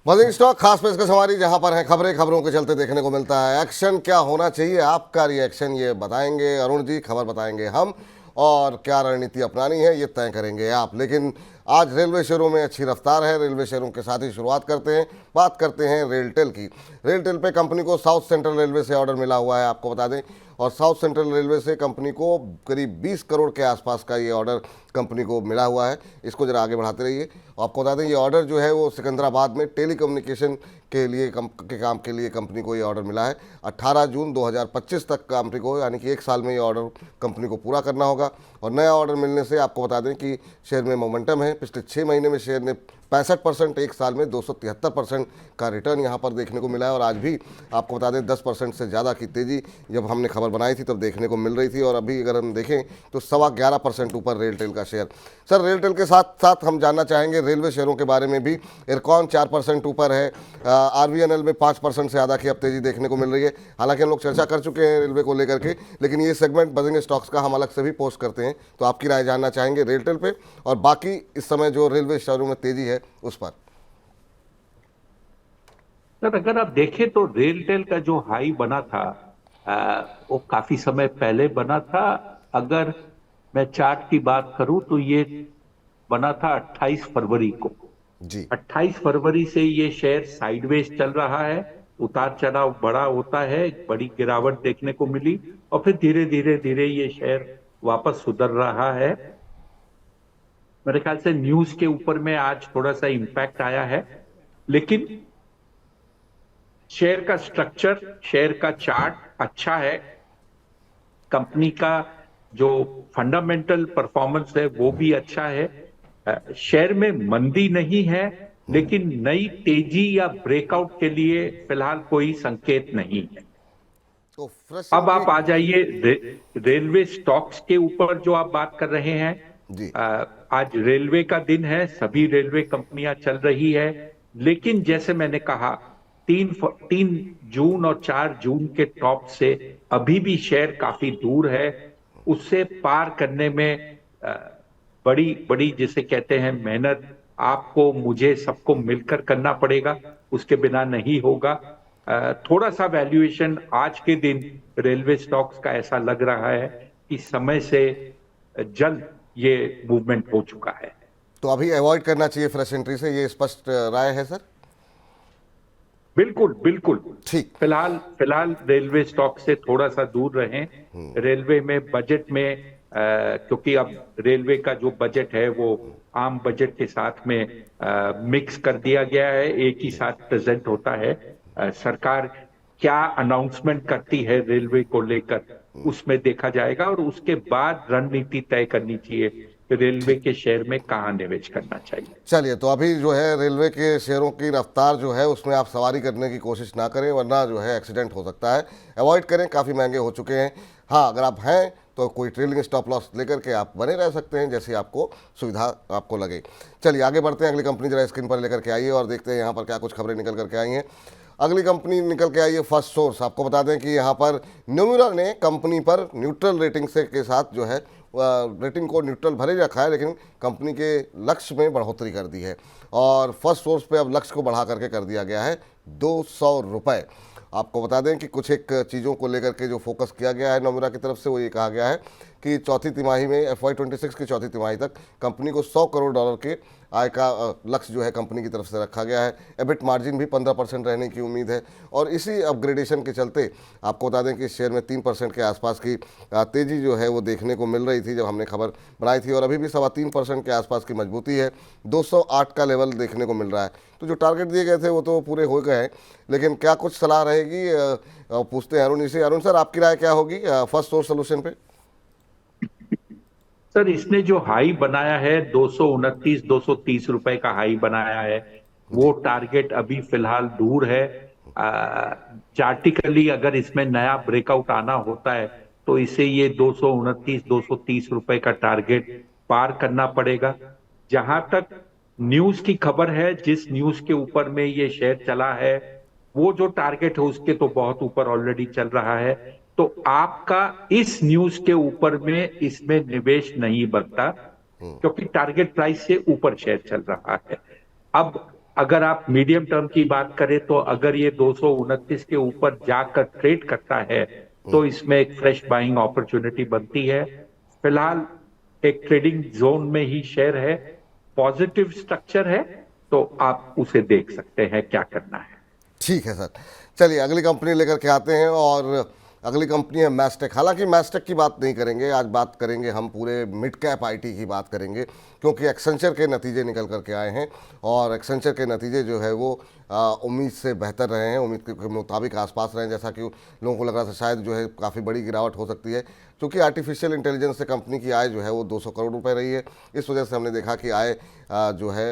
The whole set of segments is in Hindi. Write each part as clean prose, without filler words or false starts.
मॉर्निंग स्टॉक खास पेशकश हमारी, जहां पर है खबरें, खबरों के चलते देखने को मिलता है एक्शन। क्या होना चाहिए, आपका रिएक्शन, ये बताएंगे अरुण जी। खबर बताएंगे हम, और क्या रणनीति अपनानी है ये तय करेंगे आप। लेकिन आज रेलवे शेयरों में अच्छी रफ्तार है। रेलवे शेयरों के साथ ही शुरुआत करते हैं, बात करते हैं रेलटेल की। रेलटेल पे कंपनी को साउथ सेंट्रल रेलवे से ऑर्डर मिला हुआ है, आपको बता दें। और साउथ सेंट्रल रेलवे से कंपनी को करीब 20 करोड़ के आसपास का ये ऑर्डर कंपनी को मिला हुआ है। इसको जरा आगे बढ़ाते रहिए। आपको बता दें ये ऑर्डर जो है वो सिकंदराबाद में टेलीकम्युनिकेशन के लिए काम के लिए कंपनी को ये ऑर्डर मिला है। 18 जून 2025 तक कंपनी को, यानी कि 1 साल में ये ऑर्डर कंपनी को पूरा करना होगा। और नया ऑर्डर मिलने से आपको बता दें कि शेयर में मोमेंटम है। पिछले 6 महीने में शेयर ने 65%, 1 साल में 273% का रिटर्न यहाँ पर देखने को मिला है। और आज भी आपको बता दें 10% से ज़्यादा की तेज़ी जब हमने खबर बनाई थी तब देखने को मिल रही थी। और अभी अगर हम देखें तो 11.25% ऊपर रेलटेल का शेयर। सर, रेलटेल के साथ साथ हम जानना चाहेंगे रेलवे शेयरों के बारे में भी। इरकॉन 4% ऊपर है, आरवीएनएल में 5% से ज़्यादा की अब तेज़ी देखने को मिल रही है। हालांकि हम लोग चर्चा कर चुके हैं रेलवे को लेकर के, लेकिन ये सेगमेंट बजिंग स्टॉक्स का हम अलग से भी पोस्ट करते हैं, तो आपकी राय जानना चाहेंगे रेलटेल पे और बाकी इस समय जो रेलवे शेयरों में तेज़ी है उस पर। सर, अगर आप देखें तो रेलटेल का जो हाई बना था वो काफी समय पहले बना था। अगर मैं चार्ट की बात करूं तो ये बना था 28 फरवरी को। जी 28 फरवरी से ये शेयर साइडवेज चल रहा है, उतार चढ़ाव बड़ा होता है, बड़ी गिरावट देखने को मिली और फिर धीरे धीरे धीरे ये शेयर वापस सुधर रहा है। मेरे ख्याल से न्यूज के ऊपर में आज थोड़ा सा इम्पैक्ट आया है, लेकिन शेयर का स्ट्रक्चर, शेयर का चार्ट अच्छा है। कंपनी का जो फंडामेंटल परफॉर्मेंस है वो भी अच्छा है। शेयर में मंदी नहीं है, लेकिन नई तेजी या ब्रेकआउट के लिए फिलहाल कोई संकेत नहीं है। तो फ्रेश अब आप आ एंट्री। जाइए रेलवे स्टॉक्स के ऊपर जो आप बात कर रहे हैं। जी आज रेलवे का दिन है, सभी रेलवे कंपनियां चल रही है, लेकिन जैसे मैंने कहा 3 जून और 4 जून के टॉप से अभी भी शेयर काफी दूर है। उससे पार करने में बड़ी बड़ी जिसे कहते हैं मेहनत आपको, मुझे, सबको मिलकर करना पड़ेगा, उसके बिना नहीं होगा। थोड़ा सा वैल्यूएशन आज के दिन रेलवे स्टॉक्स का ऐसा लग रहा है कि समय से जल्द ये मूवमेंट हो चुका है। तो अभी अवॉइड करना चाहिए फ्रेश एंट्री से, ये स्पष्ट राय है सर? बिल्कुल बिल्कुल। ठीक। फिलहाल फिलहाल रेलवे स्टॉक से थोड़ा सा दूर रहें। रेलवे में बजट में क्योंकि अब रेलवे का जो बजट है वो आम बजट के साथ में मिक्स कर दिया गया है, एक ही साथ प्रेजेंट होता है। सरकार क्या अनाउंसमेंट करती है रेलवे को लेकर, उसमें देखा जाएगा और उसके बाद रणनीति तय करनी चाहिए कि रेलवे ठीक। के शेयर में कहाँ निवेश करना चाहिए। चलिए, तो अभी जो है रेलवे के शेयरों की रफ्तार जो है उसमें आप सवारी करने की कोशिश ना करें, वरना जो है एक्सीडेंट हो सकता है। अवॉइड करें, काफ़ी महंगे हो चुके हैं। हाँ, अगर आप हैं तो कोई ट्रेलिंग स्टॉप लॉस लेकर के आप बने रह सकते हैं, जैसी आपको सुविधा आपको लगे। चलिए आगे बढ़ते हैं। अगली कंपनी जरा स्क्रीन पर लेकर के आइए और देखते हैं यहाँ पर क्या कुछ खबरें निकल करके आई हैं। अगली कंपनी निकल के आई है फर्स्ट सोर्स। आपको बता दें कि यहाँ पर न्यूमिरा ने कंपनी पर न्यूट्रल रेटिंग से के साथ जो है रेटिंग को न्यूट्रल भरे रखा है, लेकिन कंपनी के लक्ष्य में बढ़ोतरी कर दी है। और फर्स्ट सोर्स पे अब लक्ष्य को बढ़ा करके कर दिया गया है 200 रुपये। आपको बता दें कि कुछ एक चीज़ों को लेकर के जो फोकस किया गया है नोमिरा की तरफ से, वो ये कहा गया है कि चौथी तिमाही में FY26 की चौथी तिमाही तक कंपनी को $100 करोड़ के आय का लक्ष्य जो है कंपनी की तरफ से रखा गया है। एबिट मार्जिन भी 15% रहने की उम्मीद है। और इसी अपग्रेडेशन के चलते आपको बता दें कि शेयर में 3% के आसपास की तेज़ी जो है वो देखने को मिल रही थी जब हमने खबर बनाई थी, और अभी भी 3.25% के आसपास की मजबूती है। 208 का लेवल देखने को मिल रहा है। तो जो टारगेट दिए गए थे वो तो पूरे हो गए हैं, लेकिन क्या कुछ सलाह रहेगी, पूछते हैं अरुण जी से। अरुण सर, आपकी राय क्या होगी फर्स्ट सोर्स सोल्यूशन पे? सर, इसने जो हाई बनाया है 229 230 रुपए का हाई बनाया है, वो जी टारगेट अभी फिलहाल दूर है। चार्टिकली अगर इसमें नया ब्रेकआउट आना होता है तो इसे ये 229 230 रुपए का टारगेट पार करना पड़ेगा। जहां तक न्यूज की खबर है, जिस न्यूज के ऊपर में ये शेयर चला है, वो जो टारगेट है उसके तो बहुत ऊपर ऑलरेडी चल रहा है। तो आपका इस न्यूज के ऊपर में इसमें निवेश नहीं बनता, क्योंकि टारगेट प्राइस से ऊपर शेयर चल रहा है। अब अगर आप मीडियम टर्म की बात करें तो अगर ये 229 के ऊपर जाकर ट्रेड करता है तो इसमें एक फ्रेश बाइंग अपॉर्चुनिटी बनती है। फिलहाल एक ट्रेडिंग जोन में ही शेयर है, पॉजिटिव स्ट्रक्चर है, तो आप उसे देख सकते हैं क्या करना है। ठीक है सर, चलिए अगली कंपनी लेकर के आते हैं और अगली कंपनी है मैस्टेक। हालांकि मैस्टेक की बात नहीं करेंगे आज, बात करेंगे हम पूरे मिड कैप आईटी की बात करेंगे, क्योंकि एक्सेंचर के नतीजे निकल करके आए हैं और एक्सेंचर के नतीजे जो है वो उम्मीद से बेहतर रहे हैं, उम्मीद के मुताबिक आसपास रहे हैं, जैसा कि लोगों को लग रहा था शायद जो है काफ़ी बड़ी गिरावट हो सकती है, क्योंकि आर्टिफिशियल इंटेलिजेंस से कंपनी की आय जो है वो 200 करोड़ रुपए रही है। इस वजह से हमने देखा कि आय जो है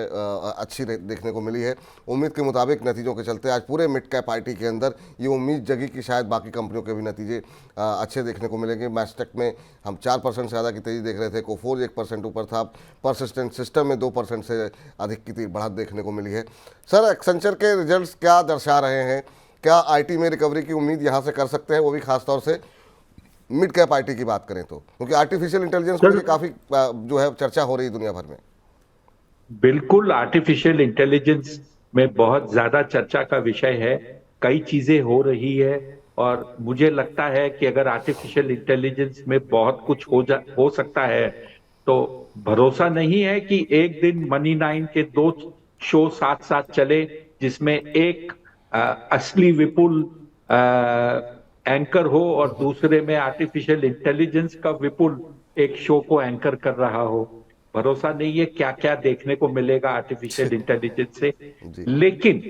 अच्छी देखने को मिली है। उम्मीद के मुताबिक नतीजों के चलते आज पूरे मिड कैप आईटी के अंदर ये उम्मीद जगी कि शायद बाकी कंपनियों के भी नतीजे अच्छे देखने को मिलेंगे। मैस्टेक में हम 4% से ज़्यादा की तेज़ी देख रहे थे, कोफोर्ज 1% ऊपर था, परसिस्टेंट सिस्टम में 2% से अधिक की बढ़त देखने को मिली है। सर, एक्सेंचर के रिजल्ट्स क्या दर्शा रहे हैं? क्या आईटी में रिकवरी की उम्मीद यहाँ से कर सकते हैं, वो भी खासतौर से मिड कैप आईटी की बात करें तो, क्योंकि आर्टिफिशियल इंटेलिजेंस को लेकर काफ़ी जो है चर्चा हो रही है दुनिया भर में। बिल्कुल, आर्टिफिशियल इंटेलिजेंस में बहुत ज्यादा चर्चा का विषय है, कई चीजें हो रही है और मुझे लगता है कि अगर आर्टिफिशियल इंटेलिजेंस में बहुत कुछ हो सकता है तो भरोसा नहीं है कि एक दिन मनी 9 के 2 शो साथ साथ चले, जिसमें एक असली विपुल एंकर हो और दूसरे में आर्टिफिशियल इंटेलिजेंस का विपुल एक शो को एंकर कर रहा हो। भरोसा नहीं है क्या क्या देखने को मिलेगा आर्टिफिशियल इंटेलिजेंस से। जी। लेकिन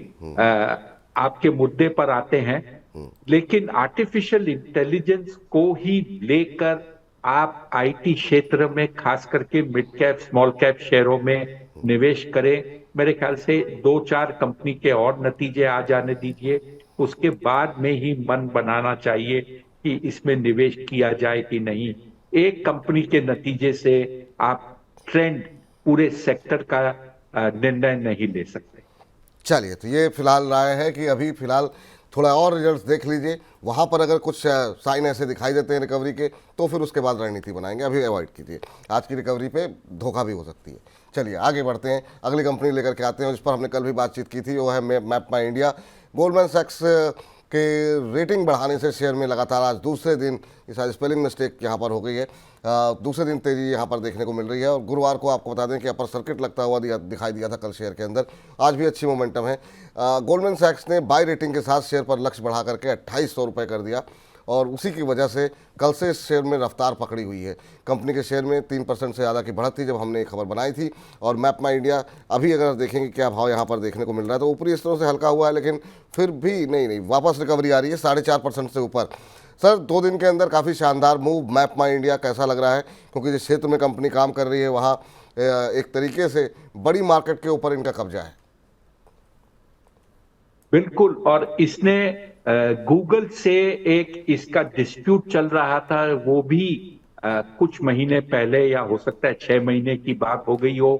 आपके मुद्दे पर आते हैं, लेकिन आर्टिफिशियल इंटेलिजेंस को ही लेकर आप आईटी क्षेत्र में खास करके मिड कैप स्मॉल कैप शेयरों में निवेश करें। मेरे ख्याल से 2-4 कंपनी के और नतीजे आ जाने दीजिए, उसके बाद में ही मन बनाना चाहिए कि इसमें निवेश किया जाए कि नहीं। एक कंपनी के नतीजे से आप ट्रेंड पूरे सेक्टर का निर्णय नहीं ले सकते। चलिए, तो ये फिलहाल राय है कि अभी फिलहाल थोड़ा और रिजल्ट्स देख लीजिए, वहाँ पर अगर कुछ साइन ऐसे दिखाई देते हैं रिकवरी के तो फिर उसके बाद रणनीति बनाएंगे, अभी अवॉइड कीजिए, आज की रिकवरी पे धोखा भी हो सकती है। चलिए आगे बढ़ते हैं, अगली कंपनी लेकर के आते हैं जिस पर हमने कल भी बातचीत की थी, वो है मैप माई इंडिया। गोल्डमैन सैक्स के रेटिंग बढ़ाने से शेयर में लगातार आज दूसरे दिन, इस आज स्पेलिंग मिस्टेक यहाँ पर हो गई है, दूसरे दिन तेजी यहाँ पर देखने को मिल रही है। और गुरुवार को आपको बता दें कि अपर सर्किट लगता हुआ दिखाई दिया था कल शेयर के अंदर, आज भी अच्छी मोमेंटम है। गोल्डमैन सैक्स ने बाय रेटिंग के साथ शेयर पर लक्ष्य बढ़ा करके 2800 रुपये कर दिया और उसी की वजह से कल से इस शेयर में रफ्तार पकड़ी हुई है। कंपनी के शेयर में 3% से ज़्यादा की बढ़त थी जब हमने ये खबर बनाई थी। और मैप माई इंडिया अभी अगर देखेंगे क्या भाव यहाँ पर देखने को मिल रहा है तो ऊपरी स्तरों से हल्का हुआ है, लेकिन फिर भी नहीं वापस रिकवरी आ रही है 4.5% से ऊपर। सर, 2 दिन के अंदर काफ़ी शानदार मूव मैप माई इंडिया कैसा लग रहा है, क्योंकि जिस क्षेत्र में कंपनी काम कर रही है वहाँ एक तरीके से बड़ी मार्केट के ऊपर इनका कब्जा है। बिल्कुल, और इसने गूगल से एक इसका डिस्प्यूट चल रहा था, वो भी कुछ महीने पहले या हो सकता है 6 महीने की बात हो गई हो,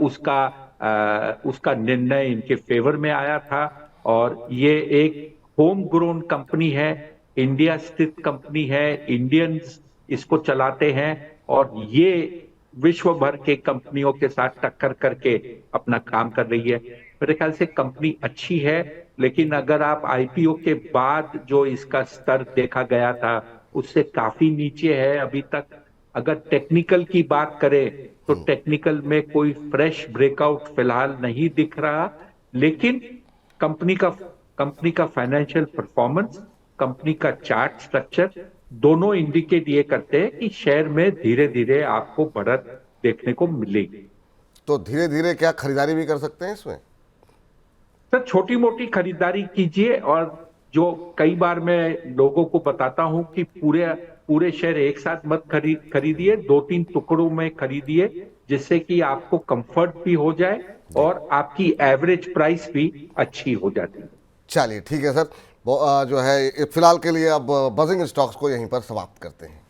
उसका निर्णय इनके फेवर में आया था। और ये एक होम ग्रोन कंपनी है, इंडिया स्थित कंपनी है, इंडियंस इसको चलाते हैं और ये विश्व भर के कंपनियों के साथ टक्कर करके अपना काम कर रही है। मेरे ख्याल से कंपनी अच्छी है, लेकिन अगर आप आईपीओ के बाद जो इसका स्तर देखा गया था उससे काफी नीचे है अभी तक। अगर टेक्निकल की बात करें तो टेक्निकल में कोई फ्रेश ब्रेकआउट फिलहाल नहीं दिख रहा, लेकिन कंपनी का फाइनेंशियल परफॉर्मेंस, कंपनी का चार्ट स्ट्रक्चर दोनों इंडिकेट ये करते हैं कि शेयर में धीरे धीरे आपको बढ़त देखने को मिलेगी। तो धीरे धीरे क्या खरीदारी भी कर सकते हैं इसमें? सर, छोटी मोटी खरीदारी कीजिए, और जो कई बार मैं लोगों को बताता हूं कि पूरे शेयर एक साथ मत खरीदिए, 2-3 टुकड़ों में खरीदिए, जिससे कि आपको कंफर्ट भी हो जाए और आपकी एवरेज प्राइस भी अच्छी हो जाती है। चलिए ठीक है सर, जो है फिलहाल के लिए अब बजिंग स्टॉक्स को यहीं पर समाप्त करते हैं।